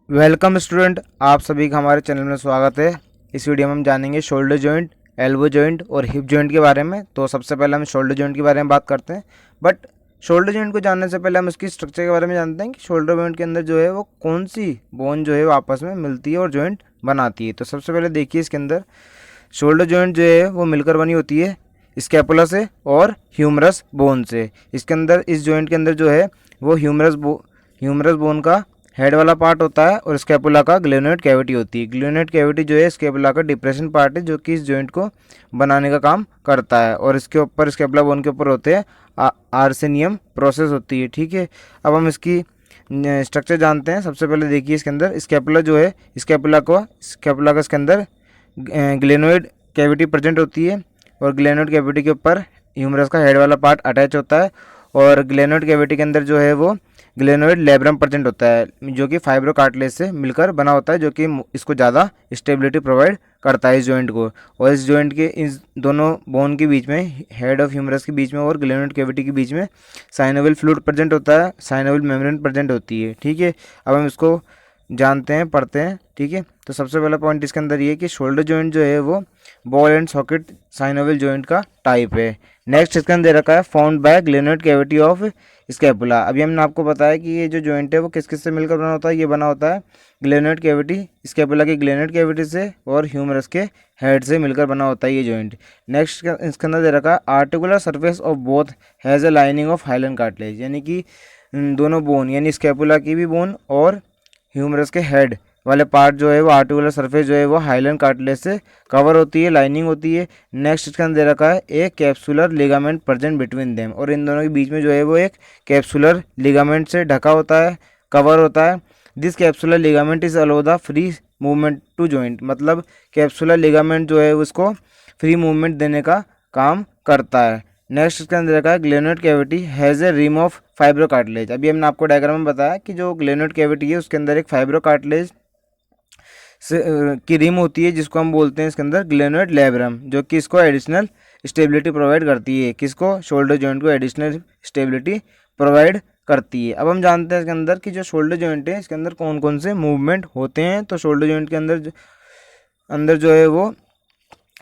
Welcome student, आप सभी का हमारे चैनल में स्वागत है। इस वीडियो में हम जानेंगे शोल्डर जॉइंट, एल्बो जॉइंट और हिप जॉइंट के बारे में। तो सबसे पहले हम शोल्डर जॉइंट के बारे में बात करते हैं। बट शोल्डर जॉइंट को जानने से पहले हम उसकी स्ट्रक्चर के बारे में जानते हैं कि शोल्डर जॉइंट के अंदर जो है वो कौन सी बोन जो है वो आपस में मिलती है और जॉइंट बनाती है। तो सबसे पहले देखिए, इसके अंदर शोल्डर जॉइंट जो है वो मिलकर बनी होती है स्कैपुला से और ह्यूमरस बोन से। इसके अंदर इस जॉइंट के अंदर जो है वो ह्यूमरस बोन का हेड वाला पार्ट होता है और स्कैपुला का ग्लेनोइड कैविटी होती है। ग्लेनोइड कैविटी जो है स्कैपुला का डिप्रेशन पार्ट है जो कि इस जॉइंट को बनाने का काम करता है। और इसके ऊपर स्कैपुला बोन के ऊपर होते हैं आर्सेनियम प्रोसेस होती है। ठीक है, अब हम इसकी स्ट्रक्चर जानते हैं। सबसे पहले देखिए, इसके अंदर स्कैपुला जो है स्कैपुला का इसके अंदर ग्लेनोइड कैविटी प्रेजेंट होती है और ग्लेनोइड कैविटी के ऊपर ह्यूमरस का हेड वाला पार्ट अटैच होता है। और ग्लेनोइड कैविटी के अंदर जो है वो ग्लेनोइड लेब्रम प्रेजेंट होता है जो कि फाइब्रो कार्टिलेज से मिलकर बना होता है, जो कि इसको ज़्यादा स्टेबिलिटी प्रोवाइड करता है इस जॉइंट को। और इस जॉइंट के इस दोनों बोन के बीच में, हेड ऑफ ह्यूमरस के बीच में और ग्लेनोइड कैविटी के बीच में साइनोवियल फ्लूइड प्रेजेंट होता है, साइनोवियल मेम्ब्रेन प्रेजेंट होती है। ठीक है, अब हम इसको जानते हैं, पढ़ते हैं। ठीक है, तो सबसे पहला पॉइंट इसके अंदर ये है कि शोल्डर जॉइंट जो है वो ball and socket synovial joint का टाइप है। नेक्स्ट इसके अंदर दे रखा है found by glenoid cavity of scapula. अभी हमने आपको बताया कि ये जो जॉइंट है वो किस किस से मिलकर बना होता है। ये बना होता है ग्लेनोइड कैविटी, स्कैपुला की ग्लेनोइड कैविटी से और ह्यूमरस के हेड से मिलकर बना होता है ये जॉइंट। नेक्स्ट इसके अंदर दे रखा है articular surface of both has a lining of hyaline cartilage, यानी कि दोनों बोन यानी स्कैपुला की भी बोन और ह्यूमरस के हेड वाले पार्ट जो है वो आर्टिकुलर सरफेस जो है वो हाइलन कार्टिलेज से कवर होती है, लाइनिंग होती है। नेक्स्ट इसके अंदर दे रखा है एक capsular ligament present between them, और इन दोनों के बीच में जो है वो एक कैप्सुलर लिगामेंट से ढका होता है, कवर होता है। This capsular ligament is allow the free movement to joint, मतलब कैप्सुलर लिगामेंट जो है उसको फ्री मूवमेंट देने का काम करता है। नेक्स्ट इसके अंदर रखा है glenoid cavity has a rim of fibro cartilage. अभी हमने आपको डायग्राम में बताया कि जो ग्लेनोइड कैविटी है उसके अंदर एक फाइब्रो कार्टिलेज से की रिम होती है जिसको हम बोलते हैं इसके अंदर ग्लेनोइड लेब्रम, जो कि इसको एडिशनल स्टेबिलिटी प्रोवाइड करती है। किसको? शोल्डर जॉइंट को एडिशनल स्टेबिलिटी प्रोवाइड करती है। अब हम जानते हैं इसके अंदर कि जो शोल्डर जॉइंट है इसके अंदर कौन कौन से मूवमेंट होते हैं। तो शोल्डर जॉइंट के अंदर जो है वो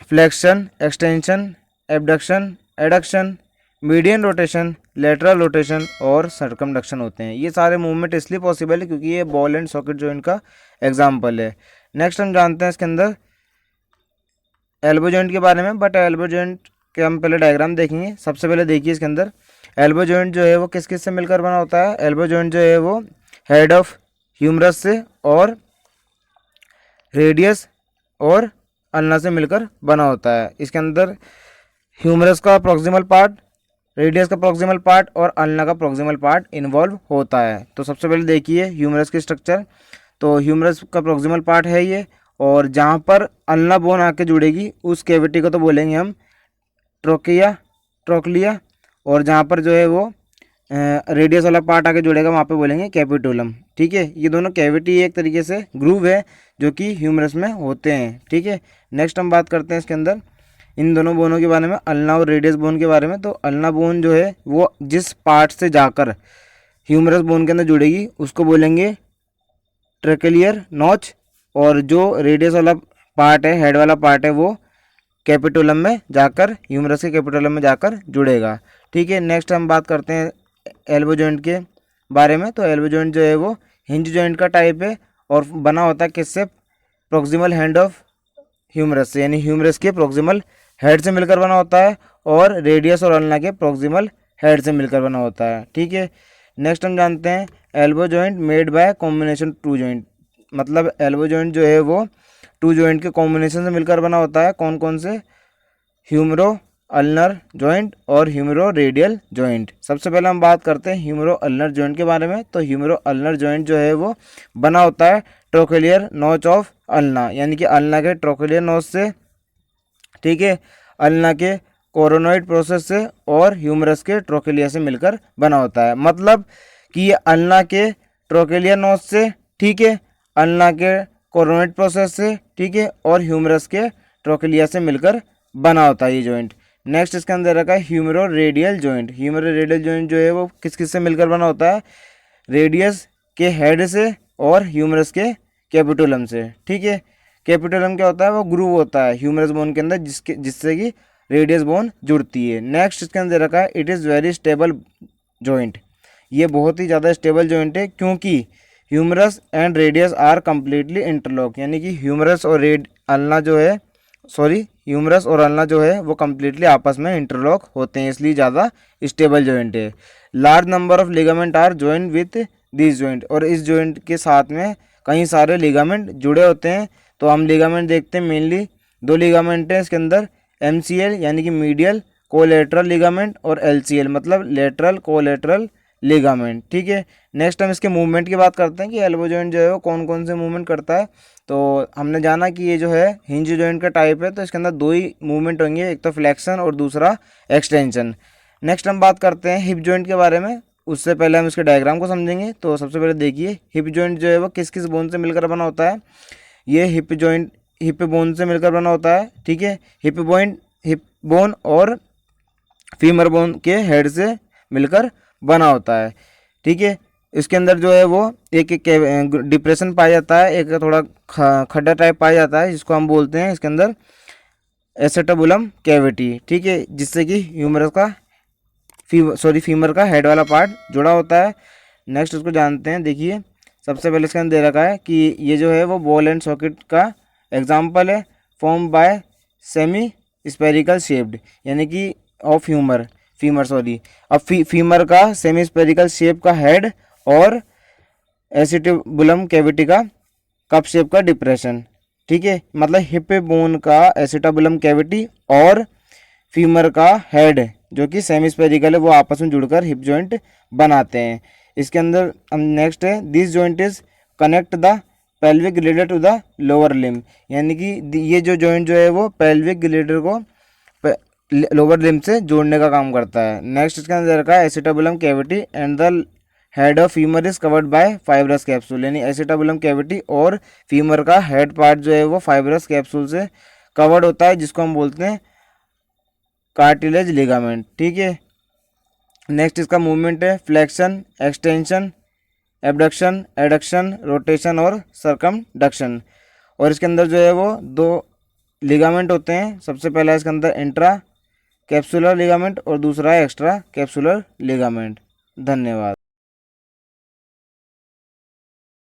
flexion, extension, abduction, adduction, median rotation, lateral rotation और सर्कमडक्शन होते हैं। ये सारे मूवमेंट इसलिए पॉसिबल है क्योंकि ये बॉल एंड सॉकेट जॉइंट का एग्जाम्पल है। नेक्स्ट हम जानते हैं इसके अंदर एल्बो जॉइंट के बारे में, बट एल्बो जॉइंट के हम पहले डायग्राम देखेंगे। सबसे पहले देखिए, इसके अंदर एल्बो जॉइंट जो है वो किस किस से मिलकर बना होता है। एल्बो जॉइंट जो है वो हेड ऑफ ह्यूमरस से और रेडियस और अल्ना से मिलकर बना होता है। इसके अंदर ह्यूमरस का प्रॉक्सिमल पार्ट, रेडियस का प्रॉक्सिमल पार्ट और अल्ना का प्रॉक्सिमल पार्ट इन्वॉल्व होता है। तो सबसे पहले देखिए ह्यूमरस की स्ट्रक्चर। तो ह्यूमरस का प्रॉक्सिमल पार्ट है ये, और जहाँ पर अल्ना बोन आके जुड़ेगी उस कैविटी को तो बोलेंगे हम ट्रोक्लिया, और जहाँ पर जो है वो रेडियस वाला पार्ट आके जुड़ेगा वहाँ पे बोलेंगे कैपिटुलम। ठीक है, ये दोनों कैविटी एक तरीके से ग्रूव है जो कि ह्यूमरस में होते हैं। ठीक है, नेक्स्ट हम बात करते हैं इसके अंदर इन दोनों बोनों के बारे में, अल्ना और रेडियस बोन के बारे में। तो अल्ना बोन जो है वो जिस पार्ट से जाकर ह्यूमरस बोन के अंदर जुड़ेगी उसको बोलेंगे ट्रेकेलियर नॉच, और जो रेडियस वाला पार्ट है, हेड वाला पार्ट है, वो कैपिटुलम में जाकर, ह्यूमरस के कैपिटुलम में जाकर जुड़ेगा। ठीक है, नेक्स्ट हम बात करते हैं एल्बो जॉइंट के बारे में। तो एल्बो जॉइंट जो है वो हिंज जॉइंट का टाइप है और बना होता है किससे? प्रॉक्सिमल हैंड ऑफ ह्यूमरस से, यानी ह्यूमरस के प्रॉक्सिमल हेड से मिलकर बना होता है और रेडियस और अल्ना के प्रॉक्सिमल हेड से मिलकर बना होता है। ठीक है, नेक्स्ट हम जानते हैं elbow joint made by combination two joint, मतलब एल्बो जॉइंट जो है वो टू जॉइंट के कॉम्बिनेशन से मिलकर बना होता है। कौन कौन से? ह्यूमरो अल्नर जॉइंट और ह्यूमरो रेडियल जॉइंट। सबसे पहले हम बात करते हैं ह्यूमरो अल्नर जॉइंट के बारे में। तो ह्यूमरो अल्नर जॉइंट जो है वो बना होता है ट्रोकेलियर नॉच ऑफ अल्ना, यानी कि अल्ना के ट्रोकेलियर नॉच से, ठीक है, अल्ना के कोरोनॉइड प्रोसेस से और ह्यूमरस के ट्रोकेलिया से मिलकर बना होता है। मतलब कि ये अल्ना के ट्रोकेलियर नॉच से, ठीक है, अल्ना के कोरोनॉइड प्रोसेस से, ठीक है, और ह्यूमरस के ट्रोकेलिया से मिलकर बना होता है ये जॉइंट। नेक्स्ट इसके अंदर रखा है ह्यूमरो रेडियल जॉइंट। ह्यूमरो रेडियल जॉइंट जो है वो किस किस से मिलकर बना होता है? रेडियस के हेड से और ह्यूमरस के कैपिटुलम से। ठीक है, कैपिटुलम क्या होता है, वो ग्रूव होता है ह्यूमरस बोन के अंदर जिससे कि रेडियस बोन जुड़ती है। नेक्स्ट इसके अंदर रखा है it is very stable joint. ये बहुत ही ज़्यादा स्टेबल जॉइंट है क्योंकि humerus and radius are completely interlock, यानी कि ह्यूमरस और ह्यूमरस और अल्ना जो है वो कम्प्लीटली आपस में इंटरलॉक होते हैं, इसलिए ज़्यादा स्टेबल जॉइंट है। Large number of ligament are joint with this joint, और इस जॉइंट के साथ में कई सारे लिगामेंट जुड़े होते हैं। तो हम लिगामेंट देखते हैं, मेनली दो लिगामेंट हैं इसके अंदर, MCL यानी कि मीडियल कोलेटरल लिगामेंट और LCL मतलब लेटरल कोलेटरल लिगामेंट। ठीक है, नेक्स्ट हम इसके मूवमेंट की बात करते हैं कि एल्बो जॉइंट जो है वो कौन कौन से मूवमेंट करता है। तो हमने जाना कि ये जो है हिंज जॉइंट का टाइप है, तो इसके अंदर दो ही मूवमेंट होंगे, एक तो फ्लेक्शन और दूसरा एक्सटेंशन। नेक्स्ट हम बात करते हैं हिप जॉइंट के बारे में, उससे पहले हम इसके डायग्राम को समझेंगे। तो सबसे पहले देखिए हिप जॉइंट जो है वो किस किस बोन से मिलकर बना होता है। ये हिप जॉइंट हिप बोन से मिलकर बना होता है। ठीक है, हिप बोन और फीमर बोन के हेड से मिलकर बना होता है। ठीक है, इसके अंदर जो है वो एक डिप्रेशन पाया जाता है, एक थोड़ा खड्डा टाइप पाया जाता है जिसको हम बोलते हैं इसके अंदर एसेटाबुलम कैविटी। ठीक है, जिससे कि ह्यूमरस का फीमर का हेड वाला पार्ट जुड़ा होता है। नेक्स्ट उसको जानते हैं। देखिए सबसे पहले इसके अंदर दे रखा है कि ये जो है वो बॉल एंड सॉकेट का एग्जाम्पल है, form by semi spherical shaped, यानी कि ऑफ अब फीमर का सेमी स्पेरिकल शेप का हेड और एसिटाबुलम कैविटी का कप शेप का डिप्रेशन। ठीक है, मतलब हिप बोन का एसिटाबुलम कैविटी और फीमर का हेड जो कि सेमी स्पेरिकल है वो आपस में जुड़कर हिप जॉइंट बनाते हैं। इसके अंदर हम नेक्स्ट है this joint is connect the pelvic gland to the lower limb, यानी कि ये जो जॉइंट जो है वो पेल्विक ग्लैंड को लोअर लिम्ब से जोड़ने का काम करता है। नेक्स्ट इसके अंदर रखा है acetabulum cavity and the head of femur is covered by fibrous capsule, यानी एसिटाबुलम कैविटी और फीमर का हेड पार्ट जो है वो फाइब्रस कैप्सूल से कवर्ड होता है, जिसको हम बोलते हैं कार्टिलेज लिगामेंट। ठीक है, नेक्स्ट इसका मूवमेंट है flexion, extension, abduction, adduction, rotation और सर्कमडक्शन। और इसके अंदर जो है वो दो लिगामेंट होते हैं, सबसे पहला इसके अंदर इंट्रा कैप्सुलर लिगामेंट और दूसरा है एक्स्ट्रा कैप्सुलर लिगामेंट। धन्यवाद।